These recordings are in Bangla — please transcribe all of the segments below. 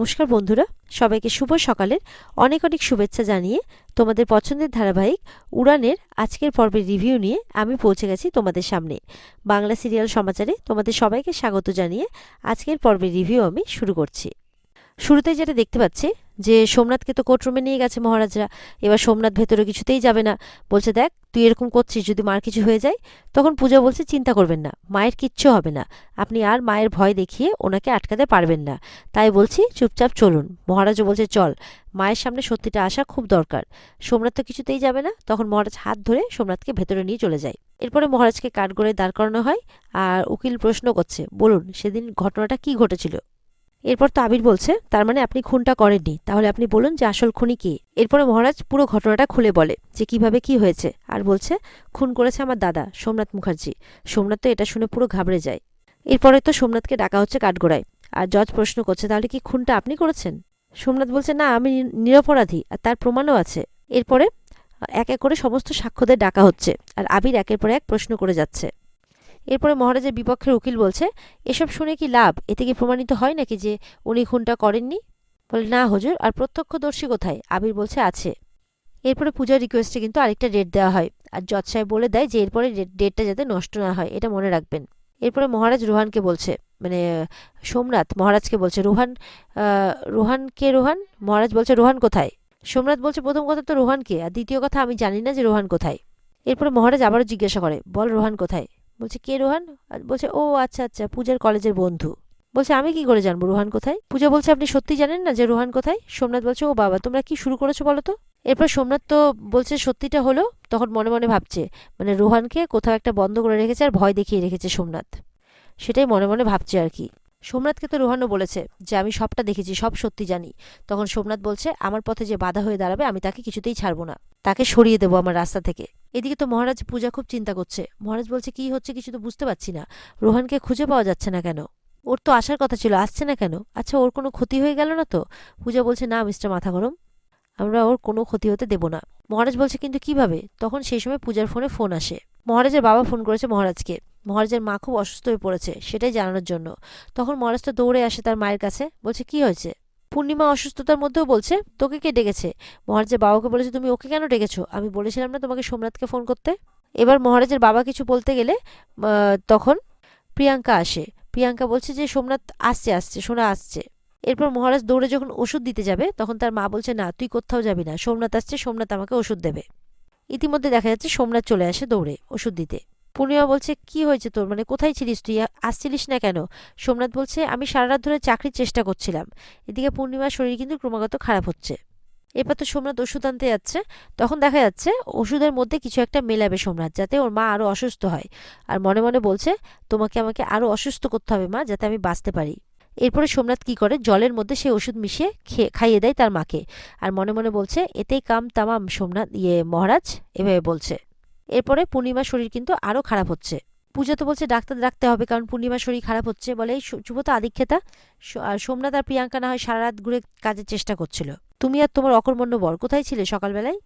নমস্কার বন্ধুরা, সবাইকে শুভ সকালের অনেক অনেক শুভেচ্ছা জানিয়ে তোমাদের পছন্দের ধারাবাহিক উড়ানের আজকের পর্বের রিভিউ নিয়ে আমি পৌঁছে গেছি তোমাদের সামনে। বাংলা সিরিয়াল সমাচারে তোমাদের সবাইকে স্বাগত জানিয়ে আজকের পর্বের রিভিউ আমি শুরু করছি। শুরুতেই যেটা দেখতে পাচ্ছি যে সোমনাথকে তো কোর্টরুমে নিয়ে গেছে মহারাজরা। এবার সোমনাথ ভেতরে কিছুতেই যাবে না, বলছে দেখ তুই এরকম করছিস, যদি মার কিছু হয়ে যায়। তখন পূজা বলছে চিন্তা করবেন না, মায়ের কিচ্ছু হবে না, আপনি আর মায়ের ভয় দেখিয়ে ওনাকে আটকাতে পারবেন না, তাই বলছি চুপচাপ চলুন। মহারাজও বলছে চল, মায়ের সামনে সত্যিটা আসা খুব দরকার। সোমনাথ তো কিছুতেই যাবে না। তখন মহারাজ হাত ধরে সোমনাথকে ভেতরে নিয়ে চলে যায়। এরপরে মহারাজকে কাঠগড়ায় দাঁড় করানো হয় আর উকিল প্রশ্ন করছে, বলুন সেদিন ঘটনাটা কি ঘটেছিল। এরপর তো আবির বলছে, তার মানে আপনি খুনটা করেননি, তাহলে আপনি বলুন যে আসল খুনি কে। এরপরে মহারাজ পুরো ঘটনাটা খুলে বলে যে কিভাবে কি হয়েছে, আর বলছে খুন করেছে আমার দাদা সোমনাথ মুখার্জি। সোমনাথ তো এটা শুনে পুরো ঘাবড়ে যায়। এরপরে তো সোমনাথকে ডাকা হচ্ছে কাঠগড়ায়, আর জজ প্রশ্ন করছে তাহলে কি খুনটা আপনি করেছেন। সোমনাথ বলছে না, আমি নিরপরাধী, আর তার প্রমাণও আছে। এরপরে এক এক করে সমস্ত সাক্ষ্যদের ডাকা হচ্ছে, আর আবির একের পর এক প্রশ্ন করে যাচ্ছে। এরপরে মহারাজের বিপক্ষের উকিল বলছে, এসব শুনে কি লাভ, এতে কি প্রমাণিত হয় নাকি যে উনি খুনটা করেননি। বলে না হুজুর, আর প্রত্যক্ষদর্শী কোথায়। আবির বলছে আছে। এরপরে পূজার রিকোয়েস্টে কিন্তু আরেকটা ডেট দেওয়া হয়, আর জজ সাহেব বলে দেয় যে এরপরে ডেটটা যাতে নষ্ট না হয়, এটা মনে রাখবেন। এরপরে মহারাজ রোহানকে বলছে, মানে সোমনাথ মহারাজকে বলছে, রোহান। মহারাজ বলছে রোহান কোথায়। সোমনাথ বলছে প্রথম কথা তো রোহানকে, আর দ্বিতীয় কথা আমি জানি না যে রোহান কোথায়। এরপরে মহারাজ আবারও জিজ্ঞাসা করে, বল রোহান কোথায়। বলছে কে রোহান। বলছে ও আচ্ছা আচ্ছা, পূজার কলেজের বন্ধু। বলছে আমি কি করে জানবো রোহান কোথায়। পূজা বলছে আপনি সত্যি জানেন না যে রোহান কোথায়। সোমনাথ বলছে ও বাবা, তোমরা কি শুরু করেছো বলো তো। এরপর সোমনাথ তো বলছে সত্যিটা হলো, তখন মনে মনে ভাবছে মানে রোহানকে কোথাও একটা বন্ধ করে রেখেছে আর ভয় দেখিয়ে রেখেছে সোমনাথ, সেটাই মনে মনে ভাবছে আর কি। সোমনাথকে তো রোহানও বলেছে যে আমি সবটা দেখেছি, সব সত্যি জানি। তখন সোমনাথ বলছে আমার পথে যে বাধা হয়ে দাঁড়াবে আমি তাকে কিছুতেই ছাড়বো না, তাকে সরিয়ে দেবো আমার রাস্তা থেকে। এদিকে তো মহারাজ পূজা খুব চিন্তা করছে। মহারাজ বলছে কি হচ্ছে কিছু তো বুঝতে পারছি না, রোহানকে খুঁজে পাওয়া যাচ্ছে না কেন, ওর তো আসার কথা ছিল, আসছে না কেন, আচ্ছা ওর কোনো ক্ষতি হয়ে গেল না তো। পূজা বলছে না মিস্টার মাথা গরম, আমরা ওর কোনো ক্ষতি হতে দেব না। মহারাজ বলছে কিন্তু কিভাবে। তখন সেই সময় পূজার ফোন আসে। মহারাজের বাবা ফোন করেছে মহারাজকে, মহারাজের মা খুব অসুস্থ হয়ে পড়েছে সেটাই জানানোর জন্য। তখন মহারাজ তো দৌড়ে আসে তার মায়ের কাছে, বলছে কি হয়েছে। পূর্ণিমা অসুস্থতার মধ্যেও বলছে তোকে কে ডেকেছে। মহারাজের বাবাকে বলেছে তুমি ওকে কেন ডেকেছো, আমি বলেছিলাম না তোমাকে সোমনাথকে ফোন করতে। এবার মহারাজের বাবা কিছু বলতে গেলে তখন প্রিয়াঙ্কা আসে। প্রিয়াঙ্কা বলছে যে সোমনাথ আসছে সোনা আসছে। এরপর মহারাজ দৌড়ে যখন ওষুধ দিতে যাবে তখন তার মা বলছে না তুই কোথাও যাবি না, সোমনাথ আসছে, সোমনাথ আমাকে ওষুধ দেবে। ইতিমধ্যে দেখা যাচ্ছে সোমনাথ চলে আসে দৌড়ে ওষুধ দিতে। পূর্ণিমা বলছে কি হয়েছে তোর, মানে কোথায় ছিলিস তুই, আসছিলিস না কেন। সোমনাথ বলছে আমি সারা রাত ধরে চাকরির চেষ্টা করছিলাম। এদিকে পূর্ণিমার শরীর কিন্তু ক্রমাগত খারাপ হচ্ছে। এরপর তো সোমনাথ ওষুধ আনতে যাচ্ছে, তখন দেখা যাচ্ছে ওষুধের মধ্যে কিছু একটা মেলাবে সোমনাথ, যাতে ওর মা আরো অসুস্থ হয়। আর মনে মনে বলছে তোমাকে আমাকে আরো অসুস্থ করতে হবে মা, যাতে আমি বাঁচতে পারি। এরপরে সোমনাথ কি করে, জলের মধ্যে সে ওষুধ মিশিয়ে খাইয়ে দেয় তার মাকে। আর মনে মনে বলছে এতেই কাম তামাম সোমনাথ মহারাজ, এভাবে বলছে। এরপরে পূর্ণিমার শরীর কিন্তু আরো খারাপ হচ্ছে। পূজা তো বলছে ডাক্তার রাখতে হবে, কারণ পূর্ণিমার শরীর খারাপ হচ্ছে। বলে এই শুভ তো আদিক্ষেতা, আর সোমনাথ আর প্রিয়াঙ্কা না হয় সারা রাত ঘুরে কাজের চেষ্টা করছিল, তুমি আর তোমার অকর্মণ্য বর কোথায় ছিলে সকালবেলায়।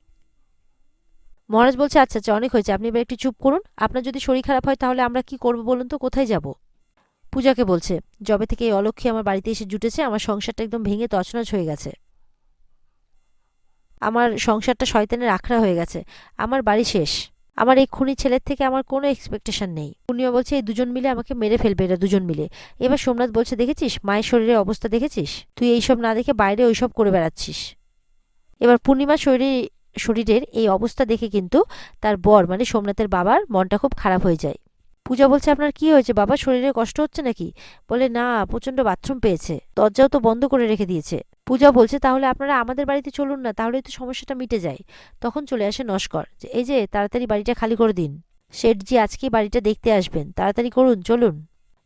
মহারাজ বলছে আচ্ছা আচ্ছা অনেক হয়েছে, আপনি এবার একটু চুপ করুন, আপনার যদি শরীর খারাপ হয় তাহলে আমরা কি করবো বলুন তো, কোথায় যাব। পূজাকে বলছে যবে থেকে এই অলক্ষ্মী আমার বাড়িতে এসে জুটেছে আমার সংসারটা একদম ভেঙে তছনছ হয়ে গেছে, আমার সংসারটা শয়তানের আখড়া হয়ে গেছে, আমার বাড়ি শেষ, আমার এই খুনি ছেলের থেকে আমার কোনো এক্সপেকটেশন নেই। পূর্ণিমা বলছে এই দুজন মিলে আমাকে মেরে ফেলবে, এরা দুজন মিলে। এবার সোমনাথ বলছে দেখেছিস মায়ের শরীরের অবস্থা দেখেছিস, তুই এইসব না দেখে বাইরে ওইসব করে বেড়াচ্ছিস। এবার পূর্ণিমার শরীরের এই অবস্থা দেখে কিন্তু তার বর মানে সোমনাথের বাবার মনটা খুব খারাপ হয়ে যায়। পূজা বলছে আপনার কি হয়েছে বাবা, শরীরে কষ্ট হচ্ছে নাকি। বলে না, প্রচন্ড বাথরুম পেয়েছে, দরজাও তো বন্ধ করে রেখে দিয়েছে। পূজা বলছে তাহলে আপনারা আমাদের বাড়িতে চলুন না, তাহলেই তো সমস্যাটা মিটে যায়। তখন চলে আসে নস্কর, যে এই যে তাড়াতাড়ি বাড়িটা খালি করে দিন, শেঠজি আজকে বাড়িটা দেখতে আসবেন, তাড়াতাড়ি করুন চলুন।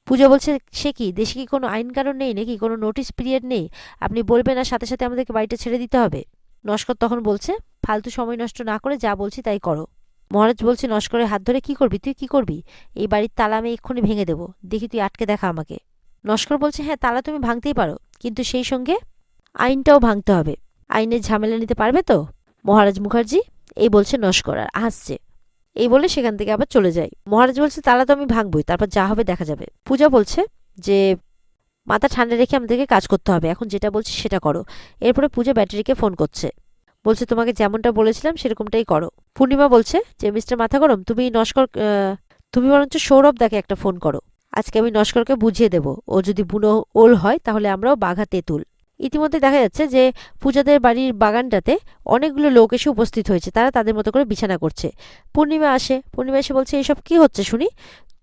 পূজা বলছে সে কি, দেশে কি কোনো আইন কানুন নেই নাকি, কোনো নোটিশ পিরিয়ড নেই, আপনি বলবেন আর সাথে সাথে আমাদেরকে বাড়িটা ছেড়ে দিতে হবে। নস্কর তখন বলছে ফালতু সময় নষ্ট না করে যা বলছি তাই করো। মহারাজ বলছে নস্করের হাত ধরে কি করবি, তুই কি করবি, এই বাড়ির তালা আমি এক্ষুনি ভেঙে দেবো, দেখি তুই আটকে দেখা আমাকে। নস্কর বলছে হ্যাঁ তালা তুমি ভাঙতেই পারো, কিন্তু সেই সঙ্গে আইনটাও ভাঙতে হবে, আইনের ঝামেলা নিতে পারবে তো মহারাজ মুখার্জি, এই বলছে নস্কর আর হাসছে। এই বলে সেখান থেকে আবার চলে যায়। মহারাজ বলছে তালা তো আমি ভাঙবই, তারপর যা হবে দেখা যাবে। পূজা বলছে যে মাথা ঠান্ডা রেখে আমাদেরকে কাজ করতে হবে, এখন যেটা বলছি সেটা করো। এরপরে পূজা ব্যাটারিকে ফোন করছে, বলছে তোমাকে যেমনটা বলেছিলাম সেরকমটাই করো। পূর্ণিমা বলছে যে মিস্টার মাথা গরম, তুমি বরঞ্চ সৌরভ দাকে একটা ফোন করো, আজকে আমি নস্করকে বুঝিয়ে দেব, ও যদি বুনো ওল হয় তাহলে আমরাও বাঘা তেঁতুল। ইতিমধ্যে দেখা যাচ্ছে যে পূজাদের বাড়ির বাগানটাতে অনেকগুলো লোক এসে উপস্থিত হয়েছে, তারা তাদের মতো করে বিছানা করছে। পূর্ণিমা এসে বলছে এইসব কি হচ্ছে শুনি।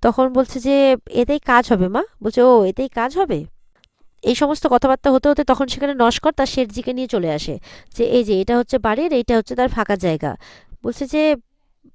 তখন বলছে যে এতেই কাজ হবে মা। বলছে ও এতেই কাজ হবে। এই সমস্ত কথাবার্তা হতে হতে তখন সেখানে নস্কর তার শেঠজিকে নিয়ে চলে আসে, যে এই যে এটা হচ্ছে বাড়ির, এইটা হচ্ছে তার ফাঁকা জায়গা। বলছে যে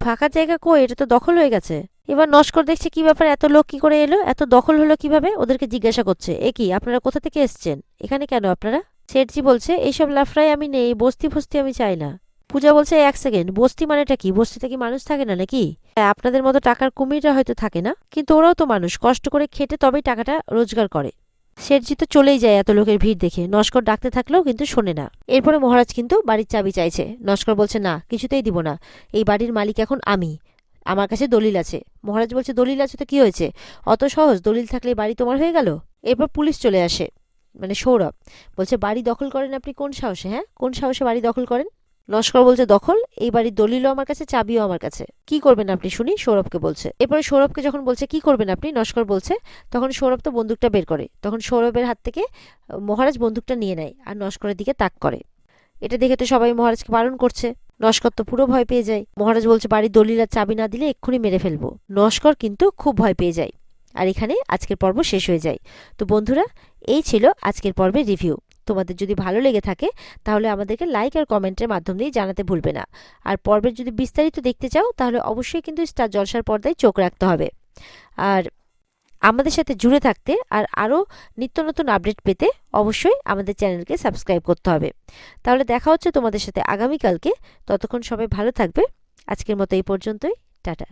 ফাঁকা জায়গা কই, এটা তো দখল হয়ে গেছে। এবার নস্কর দেখছে কি ব্যাপার, এত লোক কি করে এলো, এত দখল হলো কিভাবে, ওদেরকে জিজ্ঞাসা করছে এ কি আপনারা কোথা থেকে এসছেন, এখানে কেন আপনারা। শেঠজি বলছে এইসব লাফড়াই আমি নেই, বস্তি ফস্তি আমি চাই না। পূজা বলছে এক সেকেন্ড, বস্তি মানেটা কি, বস্তিতে কি মানুষ থাকে না নাকি? হ্যাঁ, আপনাদের মতো টাকার কুমিররা হয়তো থাকে না, কিন্তু ওরাও তো মানুষ, কষ্ট করে খেটে তবেই টাকাটা রোজগার করে। শেঠজি তো চলেই যায় এত লোকের ভিড় দেখে, নস্কর ডাকতে থাকলেও কিন্তু শোনে না। এরপরে মহারাজ কিন্তু বাড়ির চাবি চাইছে, নস্কর বলছে না, কিছুতেই দিব না, এই বাড়ির মালিক এখন আমি, আমার কাছে দলিল আছে। মহারাজ বলছে দলিল আছে তো কি হয়েছে, অত সহজ, দলিল থাকলে বাড়ি তোমার হয়ে গেল। এরপর পুলিশ চলে আসে, মানে সৌরভ বলছে বাড়ি দখল করেন আপনি কোন সাহসে, হ্যাঁ কোন সাহসে বাড়ি দখল করেন। নস্কর বলছে দখল, এই বাড়ির দলিলও আমার কাছে, চাবিও আমার কাছে, কি করবেন আপনি শুনি, সৌরভকে বলছে। এরপরে সৌরভকে যখন বলছে কি করবেন আপনি, নস্কর বলছে, তখন সৌরভ তো বন্দুকটা বের করে, তখন সৌরভের হাত থেকে মহারাজ বন্দুকটা নিয়ে নেয় আর নস্করের দিকে তাক করে। এটা দেখে তো সবাই মহারাজকে বারণ করছে, নস্কর তো পুরো ভয় পেয়ে যায়। মহারাজ বলছে বাড়ির দলিল আর চাবি না দিলে এক্ষুনি মেরে ফেলবো। নস্কর কিন্তু খুব ভয় পেয়ে যায়। আর এখানে আজকের পর্ব শেষ হয়ে যায়। তো বন্ধুরা, এই ছিল আজকের পর্বের রিভিউ। তোমাদের যদি ভালো লেগে থাকে তাহলে আমাদেরকে লাইক আর কমেন্টের মাধ্যম দিয়ে জানাতে ভুলবে না। আর পর্বের যদি বিস্তারিত দেখতে চাও তাহলে অবশ্যই কিন্তু স্টার জলসার পর্দায় চোখ রাখতে হবে। আর আমাদের সাথে জুড়ে থাকতে আর আরও নিত্য নতুন আপডেট পেতে অবশ্যই আমাদের চ্যানেলকে সাবস্ক্রাইব করতে হবে। তাহলে দেখা হচ্ছে তোমাদের সাথে আগামীকালকে। ততক্ষণ সবাই ভালো থাকবে। আজকের মতো এই পর্যন্তই। টাটা।